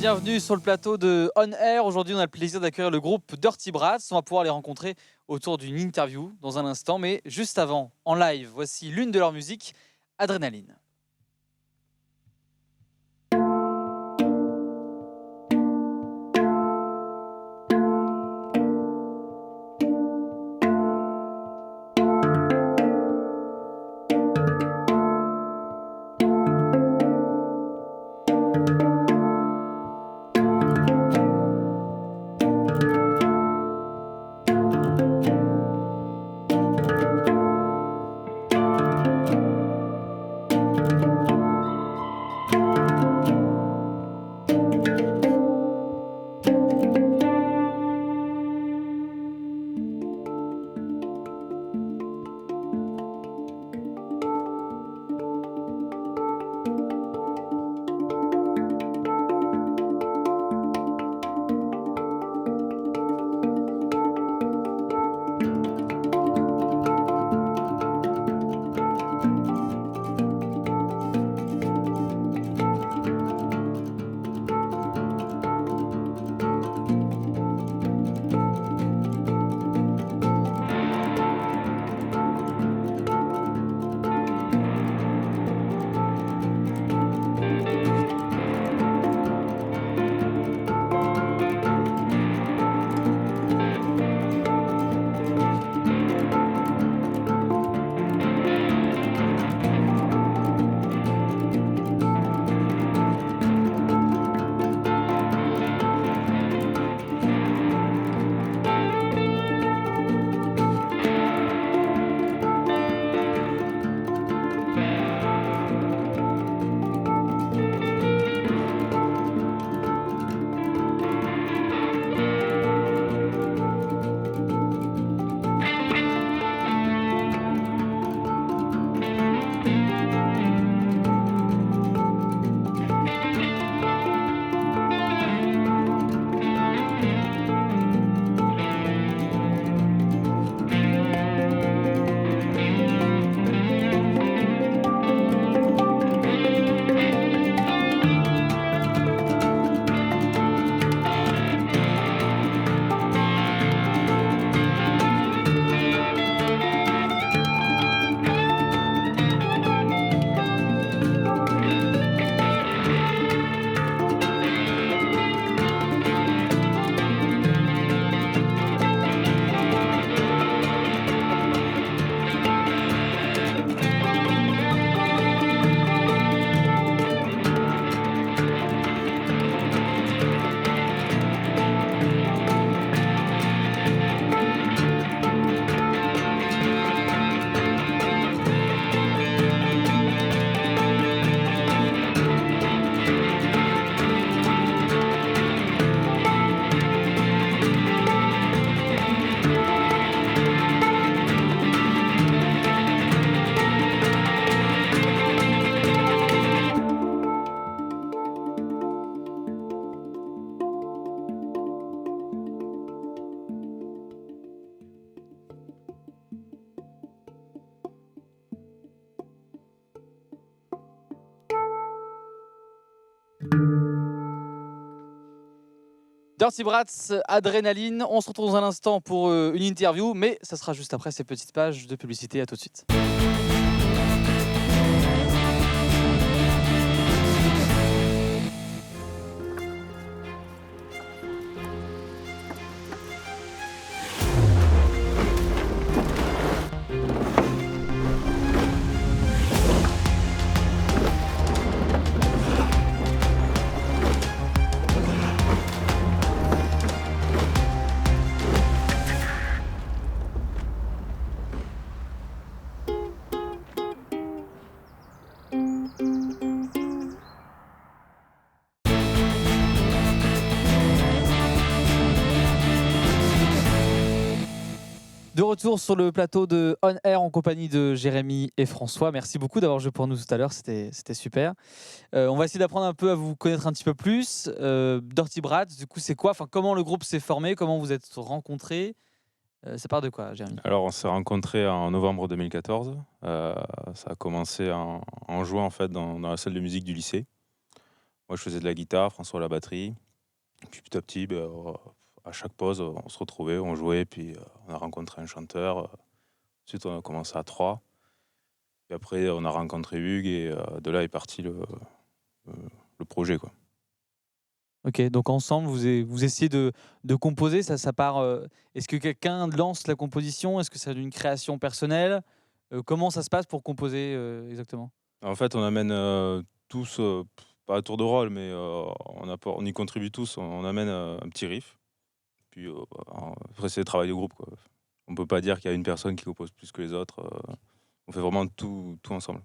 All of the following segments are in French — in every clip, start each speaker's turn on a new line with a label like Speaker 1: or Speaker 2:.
Speaker 1: bienvenue sur le plateau de On Air. Aujourd'hui, on a le plaisir d'accueillir le groupe Dirty Brats. On va pouvoir les rencontrer autour d'une interview dans un instant. Mais juste avant, en live, voici l'une de leurs musiques, Adrénaline. Dirty Brats, Adrénaline. On se retrouve dans un instant pour une interview, mais ça sera juste après ces petites pages de publicité. À tout de suite. De retour sur le plateau de On Air en compagnie de Jérémy et François. Merci beaucoup d'avoir joué pour nous tout à l'heure, c'était super. On va essayer d'apprendre un peu à vous connaître un petit peu plus. Dirty Brats, du coup, c'est quoi? Enfin, comment le groupe s'est formé? Comment vous êtes rencontrés? Ça part de quoi, Jérémy?
Speaker 2: Alors, on s'est rencontrés en novembre 2014. Ça a commencé en jouant en fait dans la salle de musique du lycée. Moi, je faisais de la guitare, François la batterie. Et puis petit à petit, à chaque pause, on se retrouvait, on jouait, puis on a rencontré un chanteur. Ensuite, on a commencé à 3. Et après, on a rencontré Hugues et de là est parti le projet, quoi.
Speaker 1: Ok, donc ensemble, vous essayez de composer, ça part. Est-ce que quelqu'un lance la composition? Est-ce que c'est une création personnelle? Comment ça se passe pour composer exactement?
Speaker 2: En fait, on amène tous, pas à tour de rôle, mais on y contribue tous. On amène un petit riff. Puis après, c'est le travail de groupe, quoi. On peut pas dire qu'il y a une personne qui compose plus que les autres. On fait vraiment tout ensemble.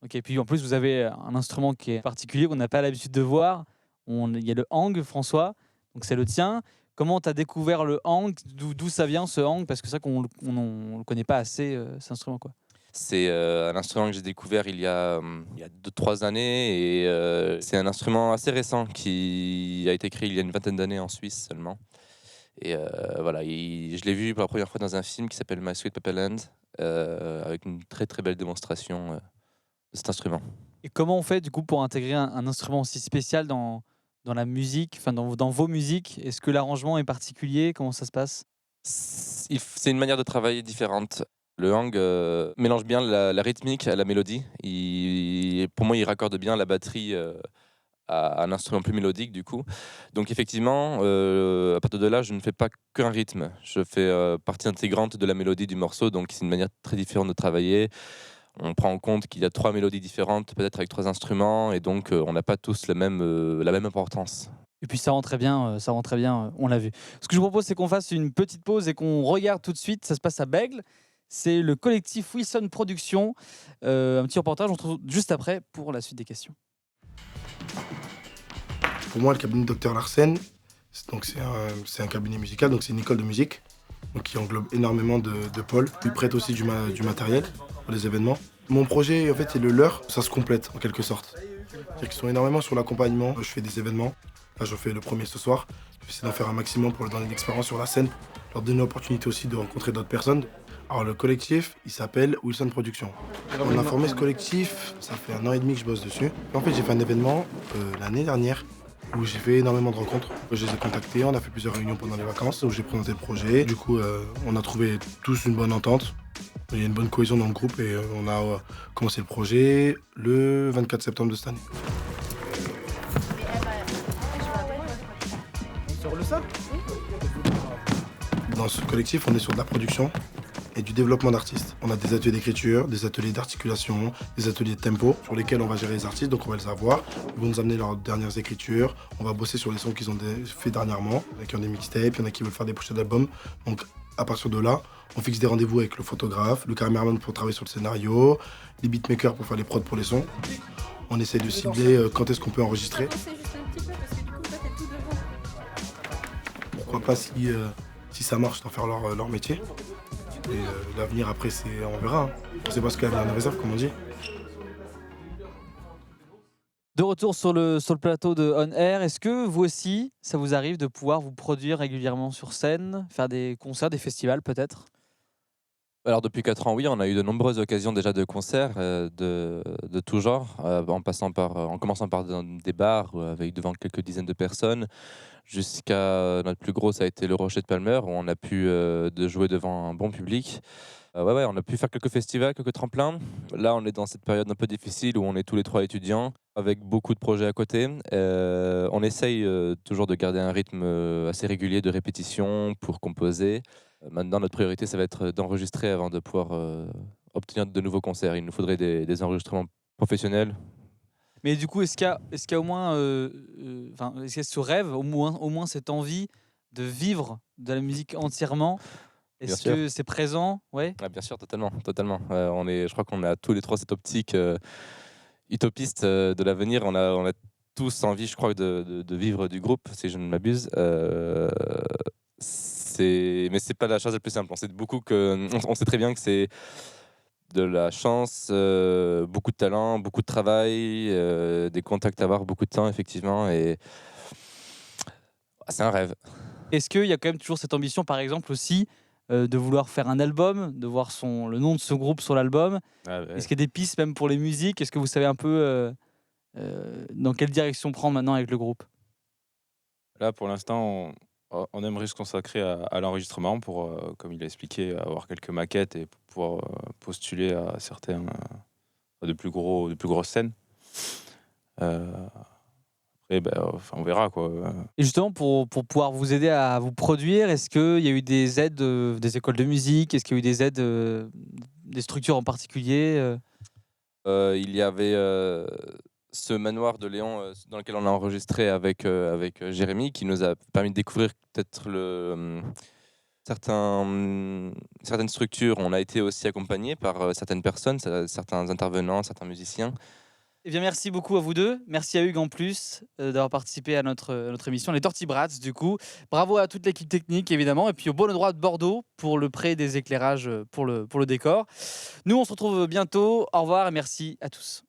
Speaker 1: Ok, puis en plus, vous avez un instrument qui est particulier, qu'on n'a pas l'habitude de voir. Il y a le hang, François, donc c'est le tien. Comment tu as découvert le hang? D'où ça vient ce hang? Parce que c'est vrai qu'on ne le connaît pas assez, cet instrument, quoi.
Speaker 3: C'est un instrument que j'ai découvert il y a 2-3 années et c'est un instrument assez récent qui a été créé il y a une vingtaine d'années en Suisse seulement. Et voilà, je l'ai vu pour la première fois dans un film qui s'appelle My Sweet Pepperland avec une très très belle démonstration de cet instrument.
Speaker 1: Et comment on fait du coup pour intégrer un instrument aussi spécial dans la musique, enfin dans vos musiques? Est-ce que l'arrangement est particulier? Comment ça se passe?
Speaker 3: C'est une manière de travailler différente. Le hang mélange bien la rythmique à la mélodie. Pour moi, il raccorde bien la batterie à un instrument plus mélodique du coup. Donc effectivement, à partir de là, je ne fais pas qu'un rythme. Je fais partie intégrante de la mélodie du morceau, donc c'est une manière très différente de travailler. On prend en compte qu'il y a 3 mélodies différentes, peut-être avec 3 instruments, et donc on n'a pas tous la même importance.
Speaker 1: Et puis ça rend très bien, on l'a vu. Ce que je vous propose, c'est qu'on fasse une petite pause et qu'on regarde tout de suite. Ça se passe à Bègle. C'est le collectif Wilson Productions. Un petit reportage, on se retrouve juste après pour la suite des questions.
Speaker 4: Pour moi, le cabinet de Dr Larsen, c'est un cabinet musical, donc c'est une école de musique donc qui englobe énormément de pôles. Ils prêtent aussi du matériel pour les événements. Mon projet, en fait, et le leur, ça se complète en quelque sorte. C'est-à-dire qu'ils sont énormément sur l'accompagnement. Je fais des événements. Là, j'en fais le premier ce soir. Je vais essayer d'en faire un maximum pour leur donner une expérience sur la scène, leur donner l'opportunité aussi de rencontrer d'autres personnes. Alors, le collectif, il s'appelle Wilson Productions. On a formé ce collectif, ça fait 1 an et demi que je bosse dessus. Et en fait, j'ai fait un événement l'année dernière où j'ai fait énormément de rencontres. Je les ai contactés, on a fait plusieurs réunions pendant les vacances où j'ai présenté le projet. Du coup, on a trouvé tous une bonne entente. Il y a une bonne cohésion dans le groupe et on a commencé le projet le 24 septembre de cette année. Sur le sol ? Dans ce collectif, on est sur de la production et du développement d'artistes. On a des ateliers d'écriture, des ateliers d'articulation, des ateliers de tempo sur lesquels on va gérer les artistes, donc on va les avoir. Ils vont nous amener leurs dernières écritures, on va bosser sur les sons qu'ils ont fait dernièrement. Il y en a qui ont des mixtapes, il y en a qui veulent faire des pochettes d'albums. Donc à partir de là, on fixe des rendez-vous avec le photographe, le caméraman pour travailler sur le scénario, les beatmakers pour faire les prods pour les sons. On essaie de cibler quand est-ce qu'on peut enregistrer. Pourquoi pas si ça marche d'en faire leur métier. Et l'avenir après, on verra. Hein. On ne sait pas ce qu'il y a dans les réserves, comme on dit.
Speaker 1: De retour sur le plateau de On Air, est-ce que vous aussi, ça vous arrive de pouvoir vous produire régulièrement sur scène, faire des concerts, des festivals peut-être?
Speaker 3: Alors depuis 4 ans, oui, on a eu de nombreuses occasions déjà de concerts de tout genre, en commençant par des bars avec devant quelques dizaines de personnes, jusqu'à notre plus gros, ça a été le Rocher de Palmer, où on a pu de jouer devant un bon public. Ouais, on a pu faire quelques festivals, quelques tremplins. Là, on est dans cette période un peu difficile où on est tous les 3 étudiants, avec beaucoup de projets à côté. On essaye toujours de garder un rythme assez régulier de répétition pour composer. Maintenant, notre priorité, ça va être d'enregistrer avant de pouvoir obtenir de nouveaux concerts. Il nous faudrait des enregistrements professionnels.
Speaker 1: Mais du coup, est-ce qu'il y a au moins, est-ce qu'il y a ce rêve, au moins cette envie de vivre de la musique entièrement? Est-ce que c'est présent? Ouais.
Speaker 3: Ah, bien sûr, totalement. Je crois qu'on a tous les 3 cette optique utopiste de l'avenir. On a tous envie, je crois, de vivre du groupe, si je ne m'abuse. Mais c'est pas la chose la plus simple. On sait très bien que c'est de la chance, beaucoup de talent, beaucoup de travail, des contacts à avoir, beaucoup de temps, effectivement. Et c'est un rêve.
Speaker 1: Est-ce qu'il y a quand même toujours cette ambition, par exemple, aussi, de vouloir faire un album, de voir le nom de ce groupe sur l'album?
Speaker 2: Ah, ouais.
Speaker 1: Est-ce qu'il y a des pistes même pour les musiques? Est-ce que vous savez un peu Dans quelle direction prendre maintenant avec le groupe?
Speaker 2: Là, pour l'instant, on aimerait se consacrer à l'enregistrement pour, comme il a expliqué, avoir quelques maquettes et pour pouvoir postuler à certains de plus grosses scènes. Après, on verra quoi.
Speaker 1: Et justement, pour pouvoir vous aider à vous produire, est-ce qu'il y a eu des aides des écoles de musique? Est-ce qu'il y a eu des aides des structures en particulier?
Speaker 3: Il y avait ce manoir de Léon dans lequel on a enregistré avec Jérémy, qui nous a permis de découvrir peut-être certaines structures. On a été aussi accompagné par certaines personnes, certains intervenants, certains musiciens.
Speaker 1: Eh bien, merci beaucoup à vous deux. Merci à Hugues en plus d'avoir participé à notre émission, les Tortibrats du coup. Bravo à toute l'équipe technique évidemment et puis au bon endroit de Bordeaux pour le prêt des éclairages pour le décor. Nous on se retrouve bientôt. Au revoir et merci à tous.